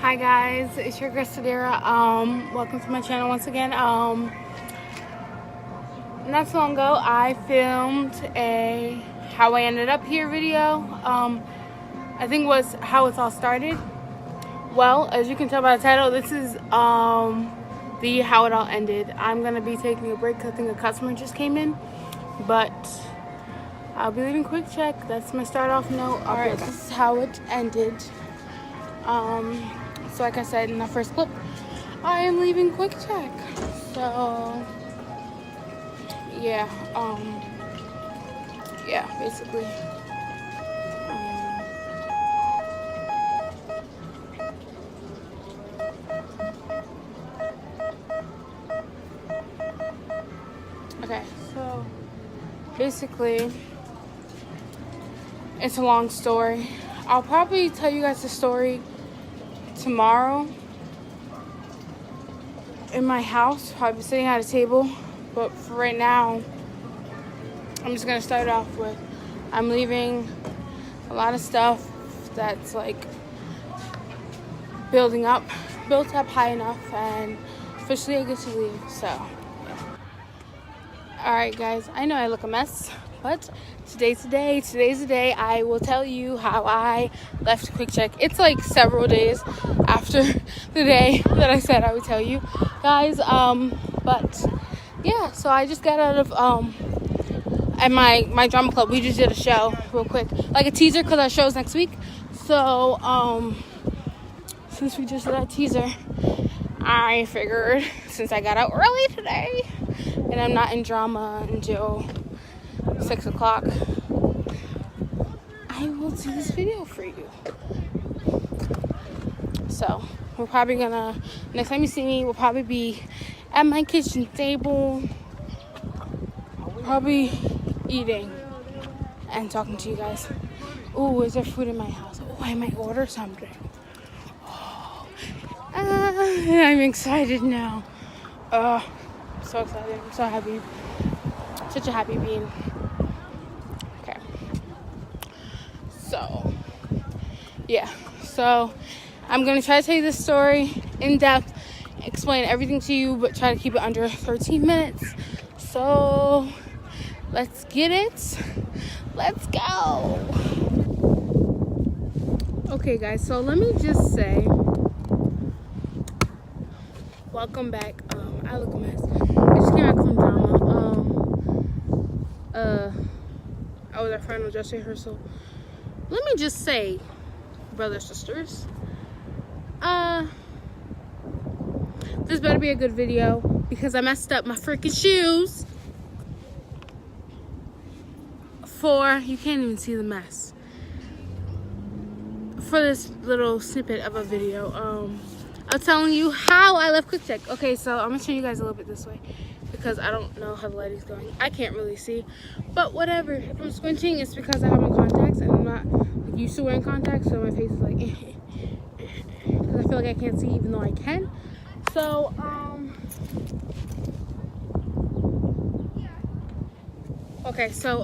Hi guys, it's your girl Sadiera. Welcome to my channel once again. Not so long ago I filmed a how I ended up here video. I think it was how it's all started. Well, as you can tell by the title, this is the how it all ended. I'm gonna be taking a break because I think a customer just came in, but I'll be leaving quick check. That's my start off note. Alright, this is how it ended. So like I said in the first clip, I am leaving quick check. So yeah, basically. Okay, so basically it's a long story. I'll probably tell you guys the story tomorrow in my house. I'll be sitting at a table, but for right now I'm just gonna start off with I'm leaving a lot of stuff that's like built up high enough, and officially I get to leave. So yeah. Alright guys, I know I look a mess, but today's the day. I will tell you how I left quick check. It's like several days after the day that I said I would tell you guys. But yeah, so I just got out of at my drama club. We just did a show real quick, like a teaser, because our show's next week. So since we just did that teaser, I figured since I got out early today and I'm not in drama until 6 o'clock, I will do this video for you. So we're probably gonna, next time you see me, we'll probably be at my kitchen table, probably eating and talking to you guys. Ooh, is there food in my house? Oh, I might order something. Oh, I'm excited now. So excited. I'm so happy. Such a happy being. Okay. So, yeah. So, I'm going to try to tell you this story in depth, explain everything to you, but try to keep it under 13 minutes. So, let's get it. Let's go. Okay, guys. So, let me just say, welcome back. I look a mess. I just came back from drama. I was at final dress rehearsal. Let me just say, brothers, sisters, this better be a good video because I messed up my freaking shoes. You can't even see the mess. For this little snippet of a video, I'm telling you how I left quick check. Okay, so I'm gonna show you guys a little bit this way because I don't know how the lighting's going. I can't really see, but whatever. If I'm squinting, it's because I have my contacts and I'm not used to wearing contacts, so my face is like because I feel like I can't see even though I can. So okay, so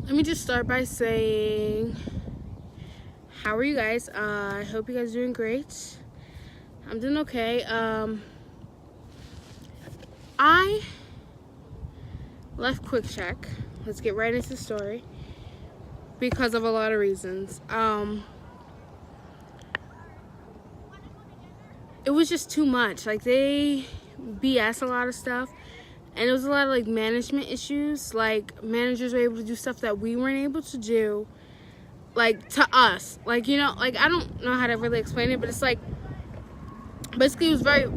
let me just start by saying, how are you guys? I hope you guys are doing great. I'm doing okay. I left quick check. Let's get right into the story because of a lot of reasons. It was just too much. Like, they BS a lot of stuff, and it was a lot of like management issues. Like, managers were able to do stuff that we weren't able to do, like, to us. Like, you know, like, I don't know how to really explain it, but it's like, basically it was very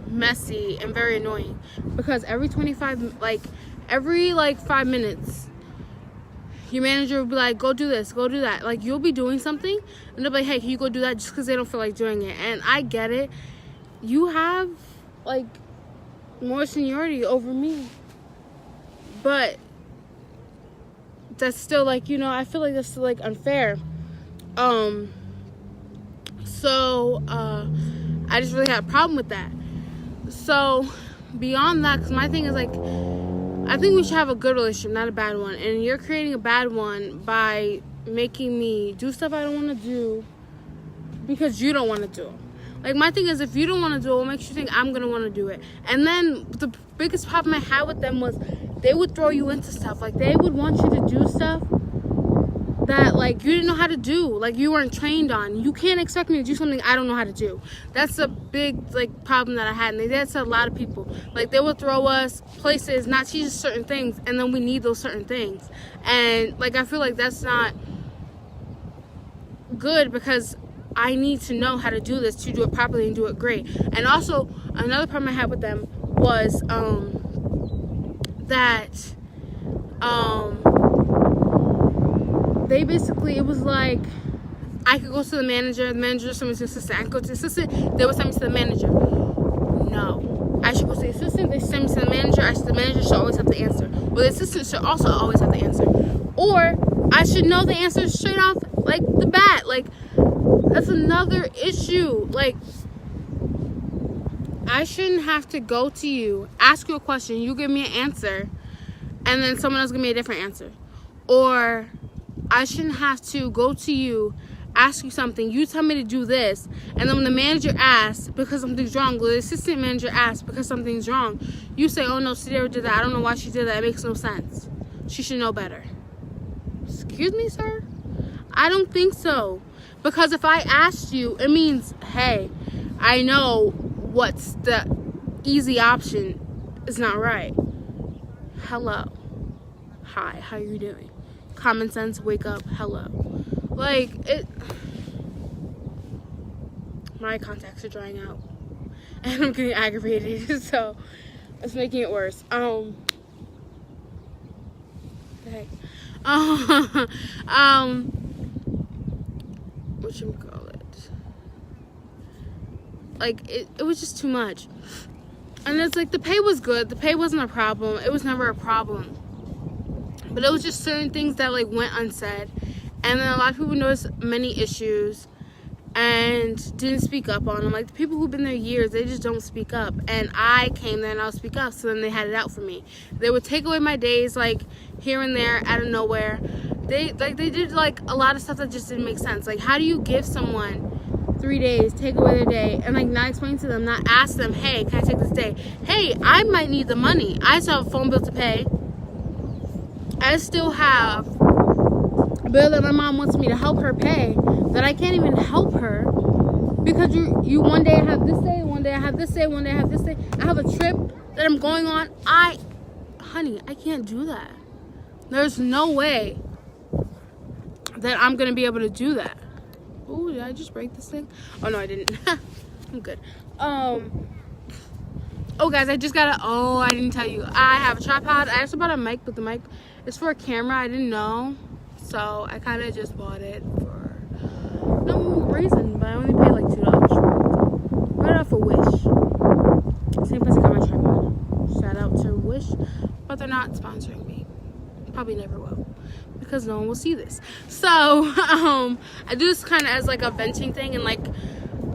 messy and very annoying because every 5 minutes your manager will be like, go do this, go do that. Like, you'll be doing something and they'll be like, hey, can you go do that, just because they don't feel like doing it. And I get it. You have like more seniority over me, but that's still like, you know, I feel like that's still like unfair. So I just really had a problem with that. So beyond that, because my thing is like, I think we should have a good relationship, not a bad one. And you're creating a bad one by making me do stuff I don't want to do because you don't want to do them. Like, my thing is, if you don't want to do it, what makes you think I'm going to want to do it? And then the biggest problem I had with them was they would throw you into stuff. Like, they would want you to do stuff that, like, you didn't know how to do. Like, you weren't trained on. You can't expect me to do something I don't know how to do. That's a big, like, problem that I had. And they did that to a lot of people. Like, they would throw us places, not teach us certain things, and then we need those certain things. And, like, I feel like that's not good, because I need to know how to do this to do it properly and do it great. And also, another problem I had with them was that they basically, it was like I could go to the manager send me to the assistant. I could go to the assistant, they would send me to the manager. No, I should go to the assistant, they send me to the manager. The manager should always have the answer. Well, the assistant should also always have the answer. Or I should know the answer straight off, like, the bat. Like, that's another issue. Like, I shouldn't have to go to you, ask you a question, you give me an answer, and then someone else give me a different answer. Or I shouldn't have to go to you, ask you something, you tell me to do this, and then when the manager asks because something's wrong, or the assistant manager asks because something's wrong, you say, oh no, Sadiera did that, I don't know why she did that, it makes no sense. She should know better. Excuse me, sir? I don't think so. Because if I asked you, it means, hey, I know what's the easy option is not right. Hello. Hi, how you doing? Common sense, wake up, hello. Like, my contacts are drying out. And I'm getting aggravated, so it's making it worse. The heck? Whatchamacallit? Like, it was just too much. And it's like, the pay was good. The pay wasn't a problem. It was never a problem. But it was just certain things that, like, went unsaid. And then a lot of people noticed many issues and didn't speak up on them. Like, the people who've been there years, they just don't speak up. And I came there and I'll speak up, so then they had it out for me. They would take away my days, like, here and there, out of nowhere. They did, like, a lot of stuff that just didn't make sense. Like, how do you give someone 3 days, take away their day, and, like, not explain to them, not ask them, hey, can I take this day? Hey, I might need the money. I still have a phone bill to pay. I still have a bill that my mom wants me to help her pay that I can't even help her because you one day I have this day, one day I have this day, one day I have this day. I have a trip that I'm going on. Honey, I can't do that. There's no way that I'm going to be able to do that. Oh, did I just break this thing? Oh, no, I didn't. I'm good. Oh, guys, I just got I didn't tell you. I have a tripod. I also bought a mic, but the mic is for a camera. I didn't know. So I kind of just bought it for no reason, but I only paid like $2. Right off of Wish. Same place I got my tripod. Shout out to Wish, but they're not sponsoring me. Probably never will, because no one will see this. So I do this kind of as like a venting thing and like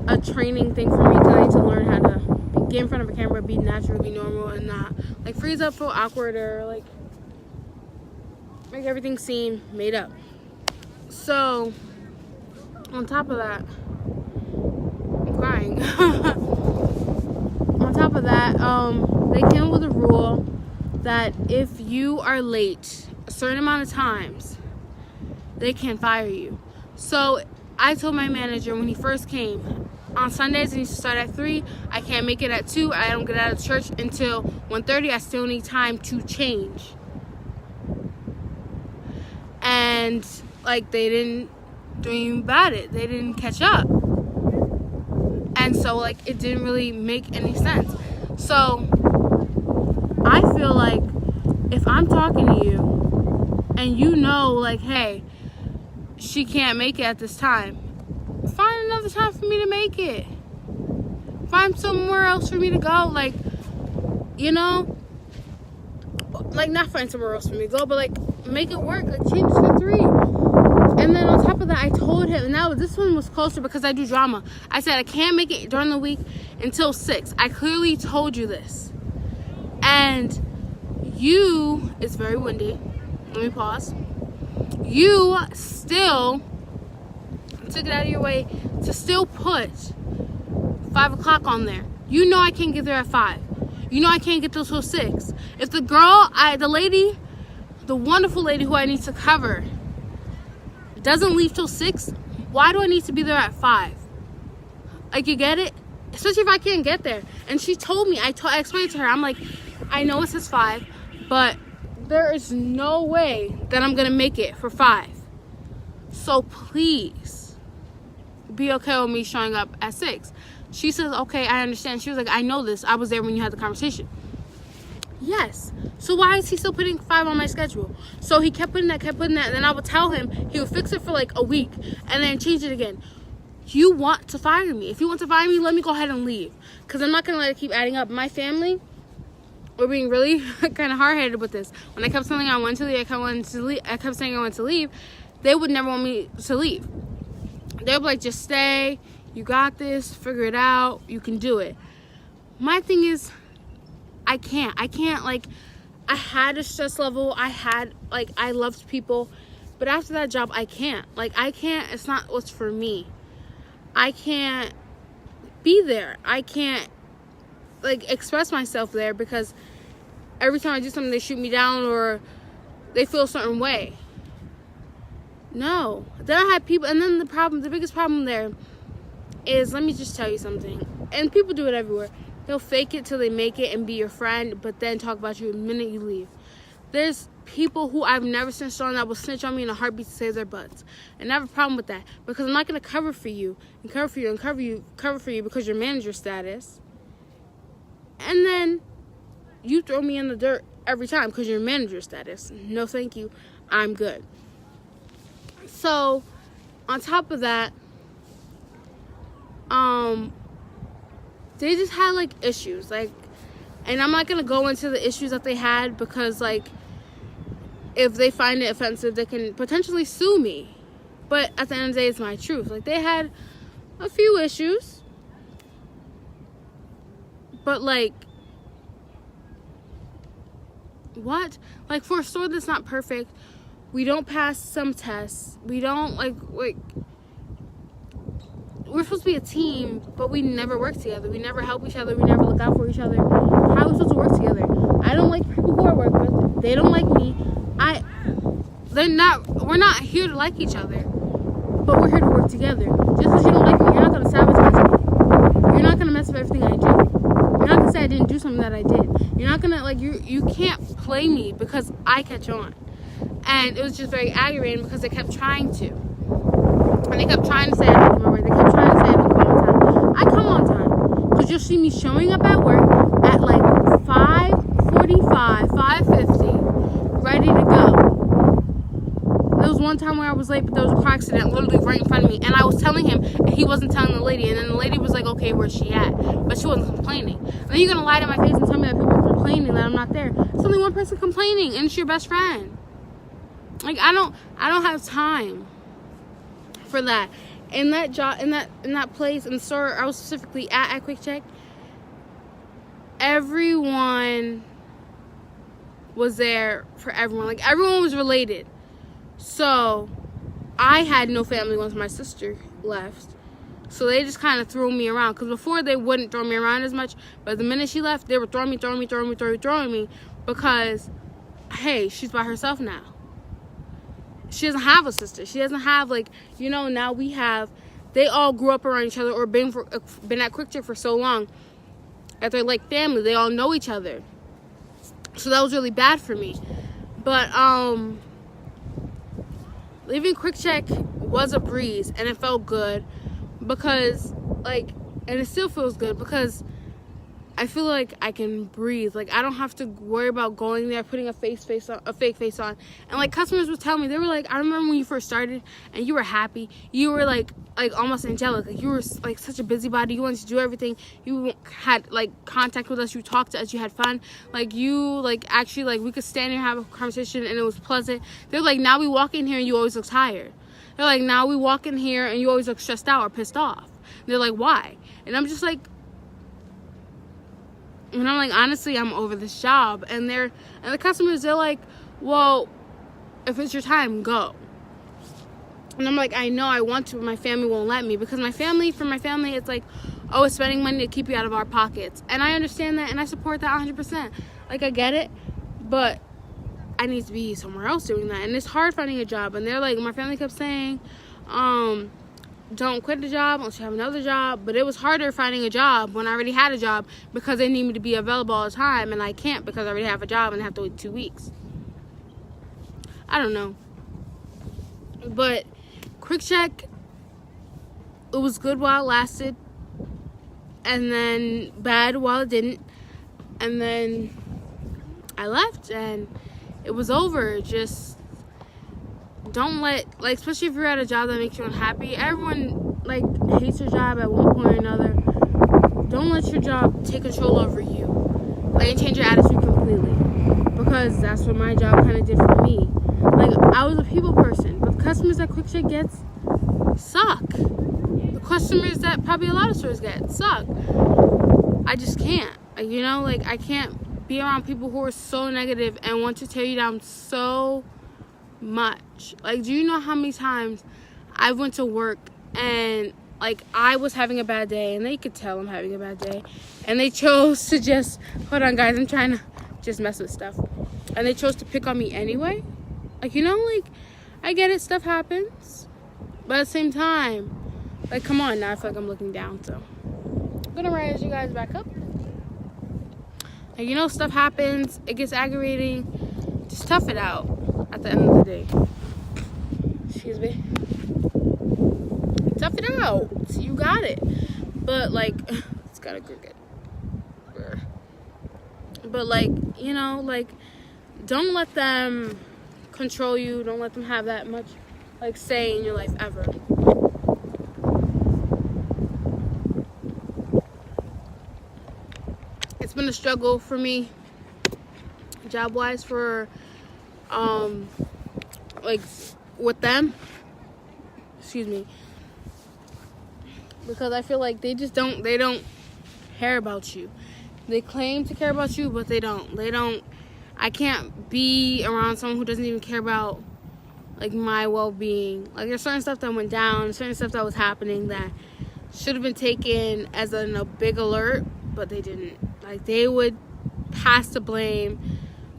a training thing for me, because I need to learn how to get in front of a camera, be naturally normal, and not like freeze up, feel awkward, or like make everything seem made up. So on top of that, I'm crying. On top of that, they came up with a rule that if you are late a certain amount of times, they can fire you. So I told my manager when he first came, on Sundays it needs to start at 3. I can't make it at 2. I don't get out of church until 1:30. I still need time to change. And like, they didn't do anything about it. They didn't catch up. And so like, it didn't really make any sense. So I feel like if I'm talking to you and you know, like, hey, she can't make it at this time, find another time for me to make it. Find somewhere else for me to go. Like, you know, like, not find somewhere else for me to go, but like, make it work. Like, change it to 3. And then on top of that, I told him, and this one was closer because I do drama. I said I can't make it during the week until 6. I clearly told you this. And it's very windy. Let me pause. You still took it out of your way to still put 5 o'clock on there. You know I can't get there at 5. You know I can't get there till 6. If the girl, the wonderful lady who I need to cover doesn't leave till 6, why do I need to be there at 5? Like, you get it? Especially if I can't get there. And she told me, I explained to her, I'm like, I know it says 5, but there is no way that I'm gonna make it for 5. So please be okay with me showing up at 6. She says, okay, I understand. She was like, I know this. I was there when you had the conversation. Yes. So why is he still putting 5 on my schedule? So he kept putting that. And then I would tell him, he would fix it for like a week and then change it again. You want to fire me. If you want to fire me, let me go ahead and leave. Because I'm not going to let it keep adding up. My family were being really kind of hard-headed with this. When I kept saying I wanted to leave, I kept saying I wanted to leave, they would never want me to leave. They would be like, just stay. You got this. Figure it out. You can do it. My thing is, I can't, like, I had a stress level. I loved people. But after that job, I can't. Like, it's not what's for me. I can't be there. I can't, like, express myself there because every time I do something, they shoot me down or they feel a certain way. No. Then I had people, and then the biggest problem there is, let me just tell you something. And people do it everywhere. They'll fake it till they make it and be your friend, but then talk about you the minute you leave. There's people who I've never snitched on that will snitch on me in a heartbeat to save their butts. And I have a problem with that because I'm not going to cover for you and cover for you and cover for you because you're manager status. And then you throw me in the dirt every time because you're manager status. No, thank you. I'm good. So, on top of that, they just had, like, issues, like, and I'm not gonna go into the issues that they had because, like, if they find it offensive, they can potentially sue me, but at the end of the day, it's my truth. Like, they had a few issues, but, like, what? Like, for a store that's not perfect, we don't pass some tests, we don't, like, we're supposed to be a team, but we never work together. We never help each other. We never look out for each other. How are we supposed to work together? I don't like people who I work with. They don't like me. We're not here to like each other, but we're here to work together. Just because you don't like me, you're not going to sabotage me. You're not going to mess up everything I do. You're not going to say I didn't do something that I did. You're not going to, like, you can't play me because I catch on. And it was just very aggravating because they kept trying to. And they kept trying to say I don't come on time. They kept trying to say I don't come on time. I come on time. Because you'll see me showing up at work at like 5:45, 5:50, ready to go. There was one time where I was late, but there was a car accident literally right in front of me. And I was telling him, and he wasn't telling the lady. And then the lady was like, okay, where's she at? But she wasn't complaining. And then you're going to lie to my face and tell me that people are complaining that I'm not there. It's only one person complaining, and it's your best friend. Like, I don't have time for that. In that job, in that place, in the store I was specifically at Quick Check, everyone was there for everyone. Like, everyone was related. So I had no family once my sister left. So they just kind of threw me around. Because before they wouldn't throw me around as much. But the minute she left, they were throwing me. Because, hey, she's by herself now. She doesn't have a sister. She doesn't have, like, you know, now we have, they all grew up around each other or been at Quick Check for so long that they're like family. They all know each other. So that was really bad for me. But, leaving Quick Check was a breeze and it felt good because, like, and it still feels good because I feel like I can breathe. Like, I don't have to worry about going there, putting a fake face on. And, like, customers would tell me, they were like, I remember when you first started and you were happy. You were, like almost angelic. Like, you were, like, such a busybody. You wanted to do everything. You had, like, contact with us. You talked to us. You had fun. Like, you, like, actually, like, we could stand here and have a conversation and it was pleasant. They're like, now we walk in here and you always look tired. They're like, now we walk in here and you always look stressed out or pissed off. They're like, why? And I'm just like, and I'm like, honestly, I'm over this job. And the customers, they're like, well, if it's your time, go. And I'm like, I know I want to, but my family won't let me. Because for my family, it's like, oh, it's spending money to keep you out of our pockets. And I understand that, and I support that 100%. Like, I get it, but I need to be somewhere else doing that. And it's hard finding a job. And they're like, my family kept saying, don't quit the job unless you have another job. But it was harder finding a job when I already had a job, because they need me to be available all the time, and I can't because I already have a job and I have to wait 2 weeks. I don't know. But Quick Check, it was good while it lasted, and then bad while it didn't. And then I left, and it was over. Just don't let, like, especially if you're at a job that makes you unhappy. Everyone, like, hates your job at one point or another. Don't let your job take control over you. Like, and change your attitude completely. Because that's what my job kind of did for me. Like, I was a people person, but the customers that Quick Check gets suck. The customers that probably a lot of stores get suck. I just can't. You know, like, I can't be around people who are so negative and want to tear you down so much. Like, do you know how many times I went to work and, like, I was having a bad day, and they could tell I'm having a bad day, and they chose to just, hold on guys, I'm trying to just mess with stuff, and they chose to pick on me anyway. Like, you know, like, I get it, stuff happens, but at the same time, like, come on, now I feel like I'm looking down, so I'm gonna raise you guys back up. Like, you know, stuff happens, it gets aggravating, just tough it out at the end of the day. Excuse me. Tough it out, you got it. But, like, it's got a cricket. But, like, you know, like, don't let them control you. Don't let them have that much, like, say in your life ever. It's been a struggle for me, job-wise, for, like, with them. Excuse me. Because I feel like they don't care about you. They claim to care about you, but they don't. I can't be around someone who doesn't even care about, like, my well-being. Like, there's certain stuff that went down, certain stuff that was happening that should have been taken as a big alert, but they didn't. Like, they would pass the blame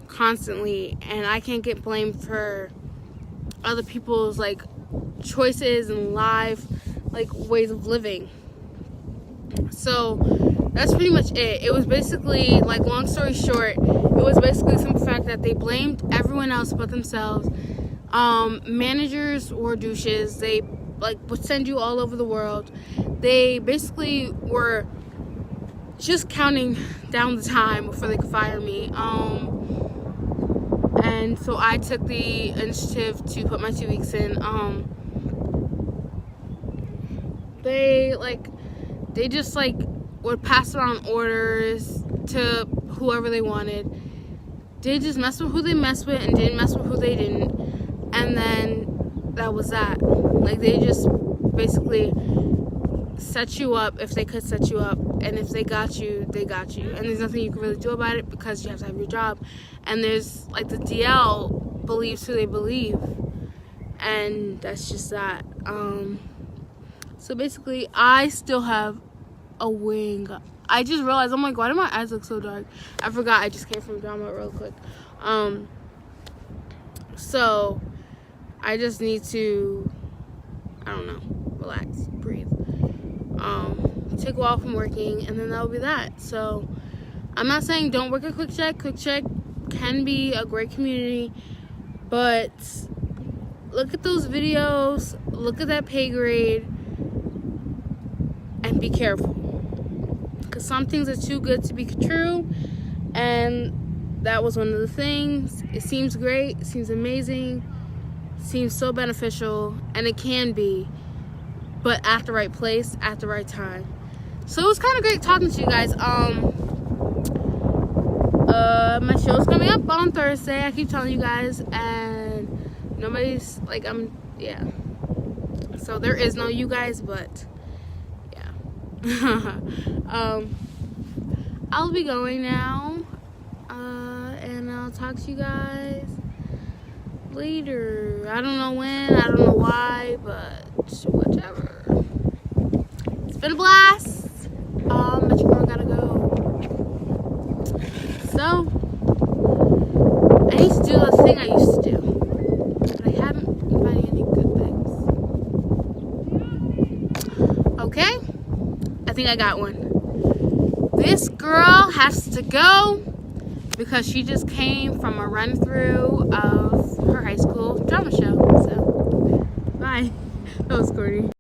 constantly, and I can't get blamed for other people's, like, choices and like, ways of living. So that's pretty much it. It was basically, like, long story short, it was basically the simple fact that they blamed everyone else but themselves. Managers were douches. They, like, would send you all over the world. They basically were just counting down the time before they could fire me. And so I took the initiative to put my 2 weeks in. They just, like, would pass around orders to whoever they wanted. They just messed with who they messed with and didn't mess with who they didn't. And then that was that. Like, they just basically set you up if they could set you up. And if they got you, they got you. And there's nothing you can really do about it because you have to have your job. And there's, like, the DL believes who they believe. And that's just that. So basically, I still have a wing. I just realized, I'm like, why do my eyes look so dark? I forgot I just came from drama real quick. So I just need to, I don't know, relax, breathe, take a while from working, and then that'll be that. So I'm not saying don't work at Quick Check. Quick Check can be a great community, but look at those videos, look at that pay grade, and be careful, because some things are too good to be true, and that was one of the things. It seems great, it seems amazing, it seems so beneficial, and it can be, but at the right place, at the right time. So it was kind of great talking to you guys. My show's coming up on Thursday, I keep telling you guys, and nobody's, like, yeah, so there is no you guys, but I'll be going now, and I'll talk to you guys later. I don't know when, I don't know why, but whatever. It's been a blast. But your girl gotta go. So, I need to do the thing I used to do, but I haven't been finding any good things. Okay, I think I got one. This girl has to go because she just came from a run through of her high school drama show. So, bye. That was corny.